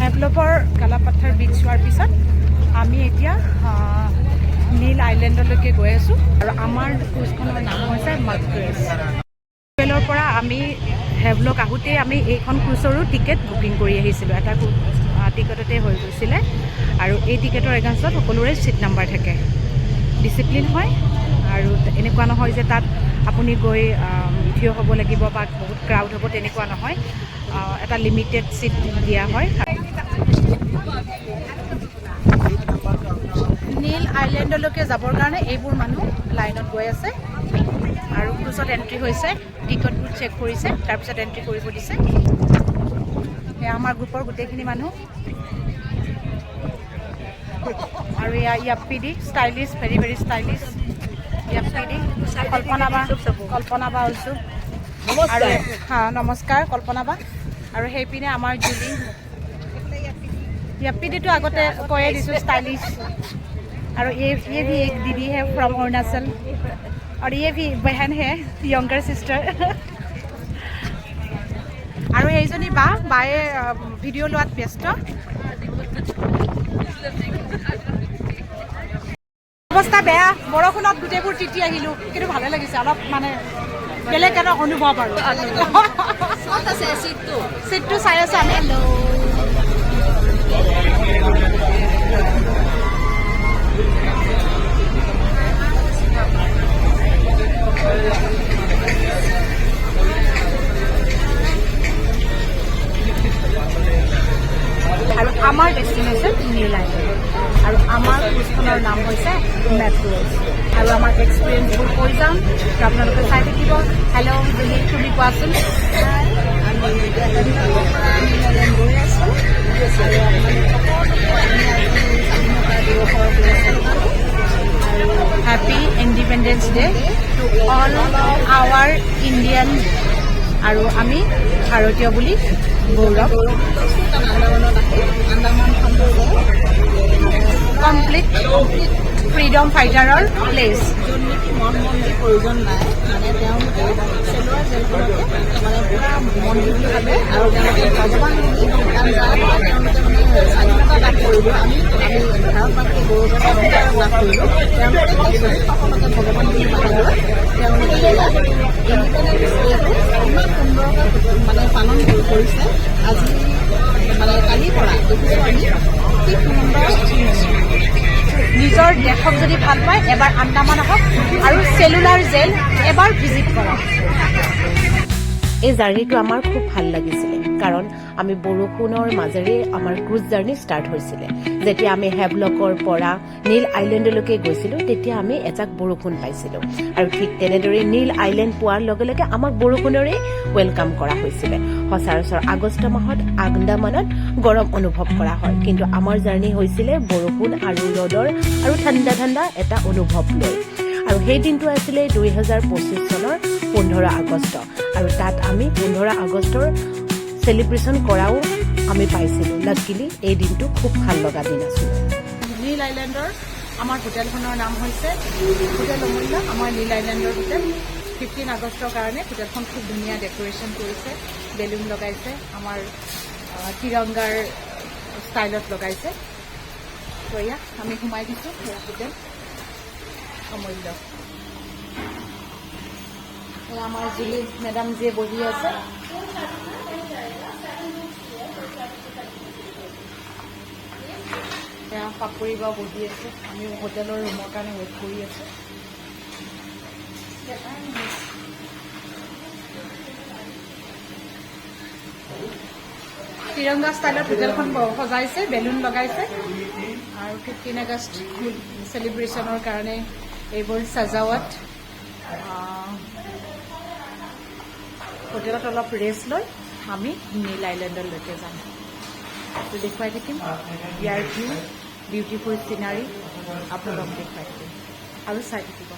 হেভলকৰ কালাপাথাৰ বিচ হোৱাৰ পিছত আমি এতিয়া নীল আইলেণ্ডলৈকে গৈ আছোঁ আৰু আমাৰ ক্ৰুজখনৰ নাম হৈছে মাৰ্কুৱেজ। হোটেলৰ পৰা আমি হেভলক আহোঁতেই আমি এইখন ক্ৰুজৰো টিকেট বুকিং কৰি আহিছিলোঁ। এটা টিকেটতে হৈ গৈছিলে আৰু এই টিকেটৰ এগেইনষ্টত সকলোৰে ছিট নাম্বাৰ থাকে। ডিচিপ্লিন হয় আৰু এনেকুৱা নহয় যে তাত আপুনি গৈ থিয় হ'ব লাগিব বা বহুত ক্ৰাউড হ'ব, তেনেকুৱা নহয়। এটা লিমিটেড ছিট দিয়া হয়। নীল আইলেণ্ডলৈকে যাবৰ কাৰণে এইবোৰ মানুহ লাইনত গৈ আছে আৰু ক্ৰুজত এণ্ট্ৰি হৈছে, টিকটবোৰ চেক কৰিছে, তাৰপিছত এণ্ট্ৰি কৰিব দিছে। এয়া আমাৰ গ্ৰুপৰ গোটেইখিনি মানুহ আৰু এয়া ইয়াপ্পিদি ষ্টাইলিছ, ভেৰি ভেৰি ষ্টাইলিছ ইয়াপ্পিদি। কল্পনা বা অলছো আৰু নমস্কাৰ কল্পনা বা। আৰু সেইপিনে আমাৰ জুলি। ইয়াপ্পিদিটো আগতে কৈয়ে দিছোঁ ষ্টাইলিছ। और ये भी एक दीदी है फ्रॉम अरुणाचल और ये भी बहन है यंगर सिस्टर। और এইজনী বায়ে ভিডিঅ' লোৱাত ব্যস্ত। অৱস্থা বেয়া, বৰষুণত গোটেইবোৰ তিতি আহিলোঁ, কিন্তু ভালে লাগিছে, অলপ মানে বেলেগ এটা অনুভৱ আৰু। চিটটো চাই আছো আমি। আৰু আমাৰ ডেষ্টিনেশ্যন নীল আইলেণ্ড আৰু আমাৰ ক্ৰুজখনৰ নাম হৈছে মেট্ৰ'জ। আৰু আমাৰ এক্সপিৰিয়েঞ্চবোৰ কৈ যাম, আপোনালোকে চাই থাকিব। হেল্ল' বুলি তুমি কোৱাচোন। Happy independence day to all our Indian. আৰু আমি ভাৰতীয় বুলি গৌৰৱ। কমপ্লিট ফ্ৰীডম ফাইটাৰৰ প্লেচ। য'ত নেকি মঠ মন্দিৰ প্ৰয়োজন নাই, মানে তেওঁলোকে চেলুৱাৰ জেলখনতে মানে পুৰা মন্দিৰ বুলি ভাবে আৰু তেওঁলোকে ভগৱান বুলি তেওঁলোকে মানে স্বাধীনতা লাভ কৰিলোঁ। আমি ভাৰতবাসীয়ে গৌৰৱ লাভ কৰিলোঁ। তেওঁলোকে সকলোকে ভগৱান বুলি মানি লৈ তেওঁলোকে ইণ্ডিপেণ্ডেন্স ডেটো ইমান সুন্দৰকৈ মানে পালন কৰিছে। আজি মানে কালিৰ পৰা দেখিছোঁ আমি কি সুন্দৰ। নিজৰ দেশক যদি ভাল পায় এবাৰ আন্দামান আহক আৰু চেলুলাৰ জেল এবাৰ ভিজিট কৰক। এই জাৰ্ণিটো আমাৰ খুব ভাল লাগিছিলে, কাৰণ আমি বৰষুণৰ মাজেৰে আমাৰ ক্ৰুজ জাৰ্ণি ষ্টাৰ্ট হৈছিলে। যেতিয়া আমি হেভলকৰ পৰা নীল আইলেণ্ডলৈকে গৈছিলোঁ, তেতিয়া আমি এজাক বৰষুণ পাইছিলোঁ। আৰু ঠিক তেনেদৰে নীল আইলেণ্ড পোৱাৰ লগে লগে আমাক বৰষুণৰে ৱেলকাম কৰা হৈছিলে। সচৰাচৰ আগষ্ট মাহত আন্দামানত গৰম অনুভৱ কৰা হয়, কিন্তু আমাৰ জাৰ্ণি হৈছিলে বৰষুণ আৰু ৰ'দৰ আৰু ঠাণ্ডা ঠাণ্ডা এটা অনুভৱ লৈ। আৰু সেই দিনটো আছিলে 2025 চনৰ 15 আগষ্ট। আৰু তাত আমি 15 আগষ্টৰ চেলিব্ৰেশ্যন কৰাও আমি পাইছিলোঁ। লাকিলি এই দিনটো খুব ভাল লগা দিন আছিল। নীল আইলেণ্ডৰ আমাৰ হোটেলখনৰ নাম হৈছে হোটেল অমূল্য। আমাৰ নীল আইলেণ্ডৰ হোটেল 15 আগষ্টৰ কাৰণে হোটেলখন খুব ধুনীয়া ডেক'ৰেশ্যন কৰিছে, বেলুন লগাইছে, আমাৰ তিৰংগাৰ ষ্টাইলত লগাইছে। তো এয়া আমি সোমাই দিছোঁ হোটেল অমূল্য। এয়া আমাৰ জুলি মেডামজিয়ে বহি আছে। এয়া পাপৰি বা বহি আছে। আমি হোটেলৰ ৰুমৰ কাৰণে ৱেইট কৰি আছোঁ। তিৰংগা ষ্টাইলত হোটেলখন সজাইছে, বেলুন লগাইছে আৰু 15 আগষ্ট চেলিব্ৰেশ্যনৰ কাৰণে এইবোৰ সজাৱট। হোটেলত অলপ ৰেষ্ট লৈ আমি নীল আইলেণ্ডলৈকে যাম। তো দেখুৱাই থাকিম ইয়াৰ ভিউ, বিউটিফুল চিনাৰী আপোনালোকক দেখুৱাই থাকিম আৰু চাই থাকিব।